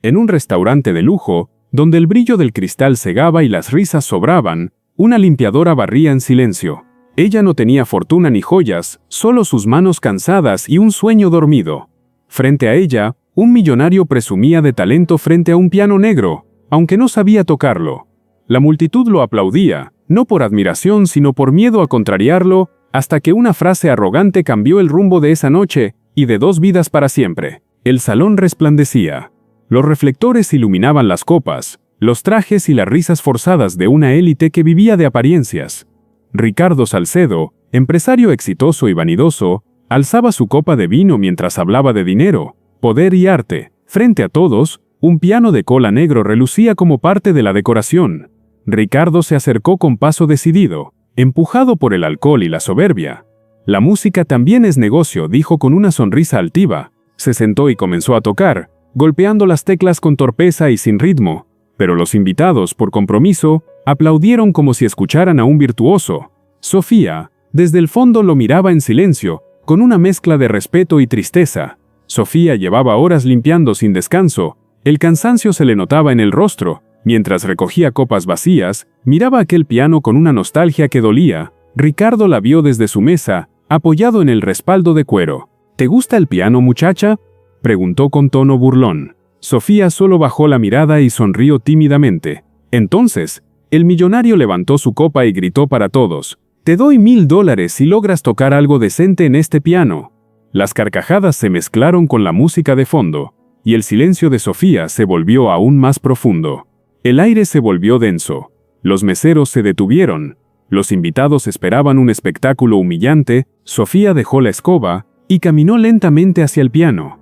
En un restaurante de lujo, donde el brillo del cristal cegaba y las risas sobraban, una limpiadora barría en silencio. Ella no tenía fortuna ni joyas, solo sus manos cansadas y un sueño dormido. Frente a ella, un millonario presumía de talento frente a un piano negro, aunque no sabía tocarlo. La multitud lo aplaudía, no por admiración sino por miedo a contrariarlo, hasta que una frase arrogante cambió el rumbo de esa noche y de 2 vidas para siempre. El salón resplandecía. Los reflectores iluminaban las copas, los trajes y las risas forzadas de una élite que vivía de apariencias. Ricardo Salcedo, empresario exitoso y vanidoso, alzaba su copa de vino mientras hablaba de dinero, poder y arte. Frente a todos, un piano de cola negro relucía como parte de la decoración. Ricardo se acercó con paso decidido, empujado por el alcohol y la soberbia. «La música también es negocio», dijo con una sonrisa altiva. Se sentó y comenzó a tocar, golpeando las teclas con torpeza y sin ritmo, pero los invitados, por compromiso, aplaudieron como si escucharan a un virtuoso. Sofía, desde el fondo, lo miraba en silencio, con una mezcla de respeto y tristeza. Sofía llevaba horas limpiando sin descanso, el cansancio se le notaba en el rostro. Mientras recogía copas vacías, miraba aquel piano con una nostalgia que dolía. Ricardo la vio desde su mesa, apoyado en el respaldo de cuero. «¿Te gusta el piano, muchacha?», preguntó con tono burlón. Sofía solo bajó la mirada y sonrió tímidamente. Entonces, el millonario levantó su copa y gritó para todos: «Te doy $1000 si logras tocar algo decente en este piano». Las carcajadas se mezclaron con la música de fondo, y el silencio de Sofía se volvió aún más profundo. El aire se volvió denso. Los meseros se detuvieron. Los invitados esperaban un espectáculo humillante. Sofía dejó la escoba y caminó lentamente hacia el piano.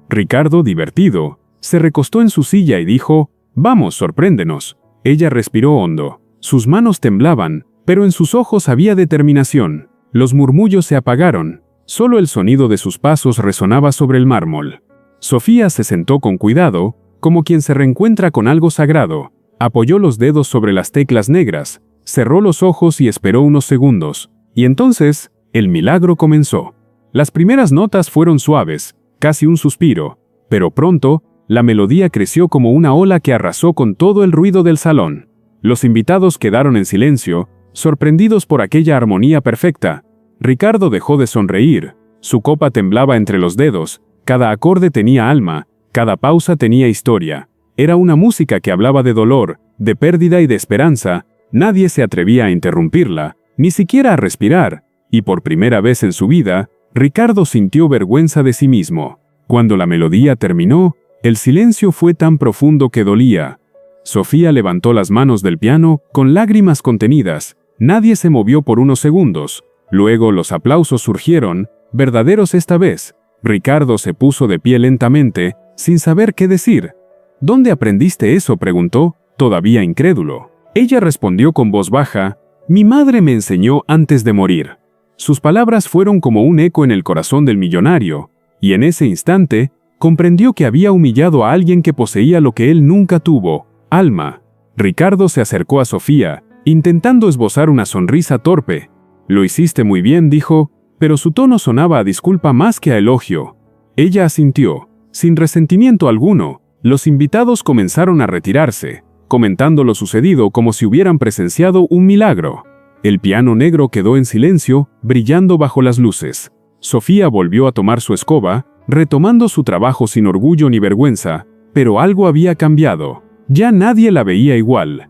Ricardo, divertido, se recostó en su silla y dijo: «Vamos, sorpréndenos». Ella respiró hondo. Sus manos temblaban, pero en sus ojos había determinación. Los murmullos se apagaron. Solo el sonido de sus pasos resonaba sobre el mármol. Sofía se sentó con cuidado, como quien se reencuentra con algo sagrado. Apoyó los dedos sobre las teclas negras, cerró los ojos y esperó unos segundos. Y entonces, el milagro comenzó. Las primeras notas fueron suaves, casi un suspiro, pero pronto, la melodía creció como una ola que arrasó con todo el ruido del salón. Los invitados quedaron en silencio, sorprendidos por aquella armonía perfecta. Ricardo dejó de sonreír, su copa temblaba entre los dedos, cada acorde tenía alma, cada pausa tenía historia. Era una música que hablaba de dolor, de pérdida y de esperanza. Nadie se atrevía a interrumpirla, ni siquiera a respirar, y por primera vez en su vida, Ricardo sintió vergüenza de sí mismo. Cuando la melodía terminó, el silencio fue tan profundo que dolía. Sofía levantó las manos del piano, con lágrimas contenidas. Nadie se movió por unos segundos. Luego los aplausos surgieron, verdaderos esta vez. Ricardo se puso de pie lentamente, sin saber qué decir. «¿Dónde aprendiste eso?», preguntó, todavía incrédulo. Ella respondió con voz baja: «Mi madre me enseñó antes de morir». Sus palabras fueron como un eco en el corazón del millonario, y en ese instante, comprendió que había humillado a alguien que poseía lo que él nunca tuvo: alma. Ricardo se acercó a Sofía, intentando esbozar una sonrisa torpe. «Lo hiciste muy bien», dijo, pero su tono sonaba a disculpa más que a elogio. Ella asintió, sin resentimiento alguno. Los invitados comenzaron a retirarse, comentando lo sucedido como si hubieran presenciado un milagro. El piano negro quedó en silencio, brillando bajo las luces. Sofía volvió a tomar su escoba, retomando su trabajo sin orgullo ni vergüenza, pero algo había cambiado. Ya nadie la veía igual.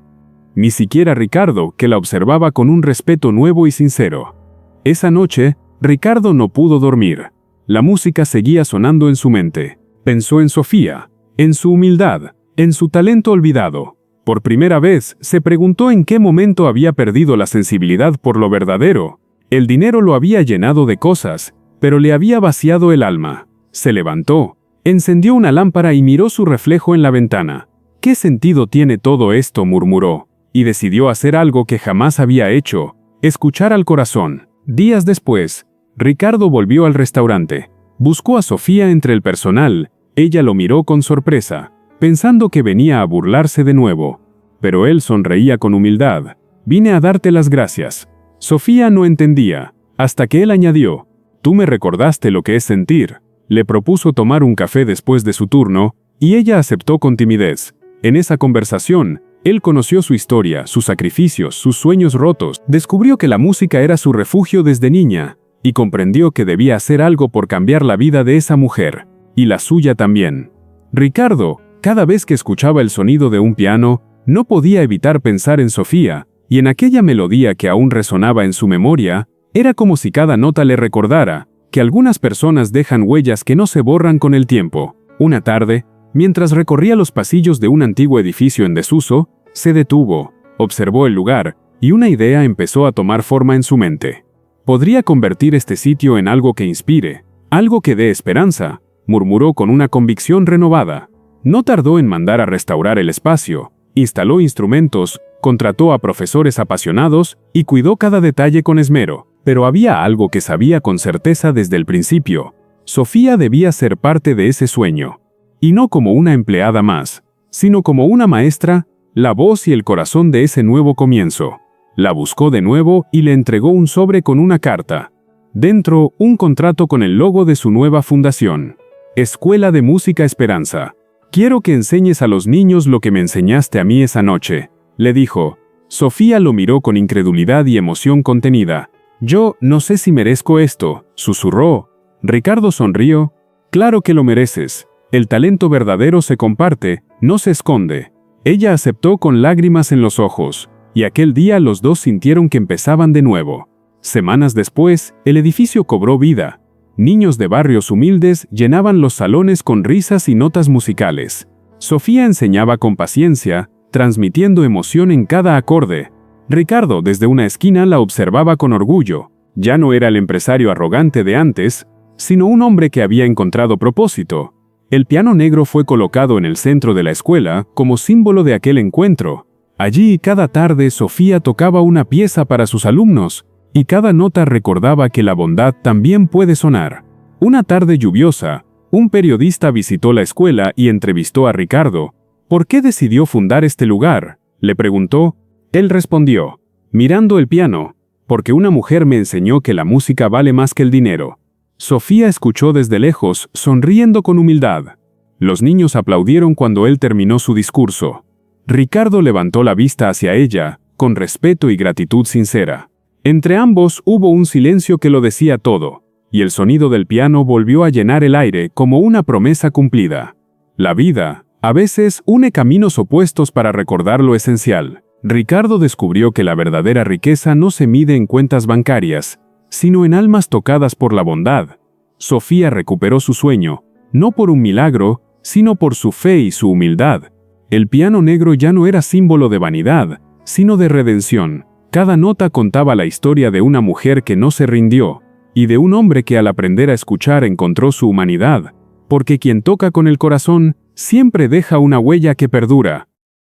Ni siquiera Ricardo, que la observaba con un respeto nuevo y sincero. Esa noche, Ricardo no pudo dormir. La música seguía sonando en su mente. Pensó en Sofía, en su humildad, en su talento olvidado. Por primera vez, se preguntó en qué momento había perdido la sensibilidad por lo verdadero. El dinero lo había llenado de cosas, pero le había vaciado el alma. Se levantó, encendió una lámpara y miró su reflejo en la ventana. «¿Qué sentido tiene todo esto?», murmuró, y decidió hacer algo que jamás había hecho: escuchar al corazón. Días después, Ricardo volvió al restaurante. Buscó a Sofía entre el personal. Ella lo miró con sorpresa, pensando que venía a burlarse de nuevo. Pero él sonreía con humildad. «Vine a darte las gracias». Sofía no entendía, hasta que él añadió: «Tú me recordaste lo que es sentir». Le propuso tomar un café después de su turno, y ella aceptó con timidez. En esa conversación, él conoció su historia, sus sacrificios, sus sueños rotos, descubrió que la música era su refugio desde niña, y comprendió que debía hacer algo por cambiar la vida de esa mujer, y la suya también. Ricardo, cada vez que escuchaba el sonido de un piano, no podía evitar pensar en Sofía, y en aquella melodía que aún resonaba en su memoria, era como si cada nota le recordara que algunas personas dejan huellas que no se borran con el tiempo. Una tarde, mientras recorría los pasillos de un antiguo edificio en desuso, se detuvo, observó el lugar, y una idea empezó a tomar forma en su mente. Podría convertir este sitio en algo que inspire, algo que dé esperanza, murmuró con una convicción renovada. No tardó en mandar a restaurar el espacio, instaló instrumentos, contrató a profesores apasionados y cuidó cada detalle con esmero. Pero había algo que sabía con certeza desde el principio. Sofía debía ser parte de ese sueño. Y no como una empleada más, sino como una maestra, la voz y el corazón de ese nuevo comienzo. La buscó de nuevo y le entregó un sobre con una carta. Dentro, un contrato con el logo de su nueva fundación. Escuela de Música Esperanza. Quiero que enseñes a los niños lo que me enseñaste a mí esa noche, le dijo. Sofía lo miró con incredulidad y emoción contenida. Yo no sé si merezco esto, susurró. Ricardo sonrió. Claro que lo mereces. El talento verdadero se comparte, no se esconde. Ella aceptó con lágrimas en los ojos, y aquel día los dos sintieron que empezaban de nuevo. Semanas después, el edificio cobró vida. Niños de barrios humildes llenaban los salones con risas y notas musicales. Sofía enseñaba con paciencia, transmitiendo emoción en cada acorde. Ricardo desde una esquina la observaba con orgullo. Ya no era el empresario arrogante de antes, sino un hombre que había encontrado propósito. El piano negro fue colocado en el centro de la escuela como símbolo de aquel encuentro. Allí cada tarde Sofía tocaba una pieza para sus alumnos, y cada nota recordaba que la bondad también puede sonar. Una tarde lluviosa, un periodista visitó la escuela y entrevistó a Ricardo. ¿Por qué decidió fundar este lugar?, le preguntó. Él respondió, mirando el piano, porque una mujer me enseñó que la música vale más que el dinero. Sofía escuchó desde lejos, sonriendo con humildad. Los niños aplaudieron cuando él terminó su discurso. Ricardo levantó la vista hacia ella, con respeto y gratitud sincera. Entre ambos hubo un silencio que lo decía todo, y el sonido del piano volvió a llenar el aire como una promesa cumplida. La vida, a veces, une caminos opuestos para recordar lo esencial. Ricardo descubrió que la verdadera riqueza no se mide en cuentas bancarias, sino en almas tocadas por la bondad. Sofía recuperó su sueño, no por un milagro, sino por su fe y su humildad. El piano negro ya no era símbolo de vanidad, sino de redención. Cada nota contaba la historia de una mujer que no se rindió, y de un hombre que al aprender a escuchar encontró su humanidad, porque quien toca con el corazón siempre deja una huella que perdura.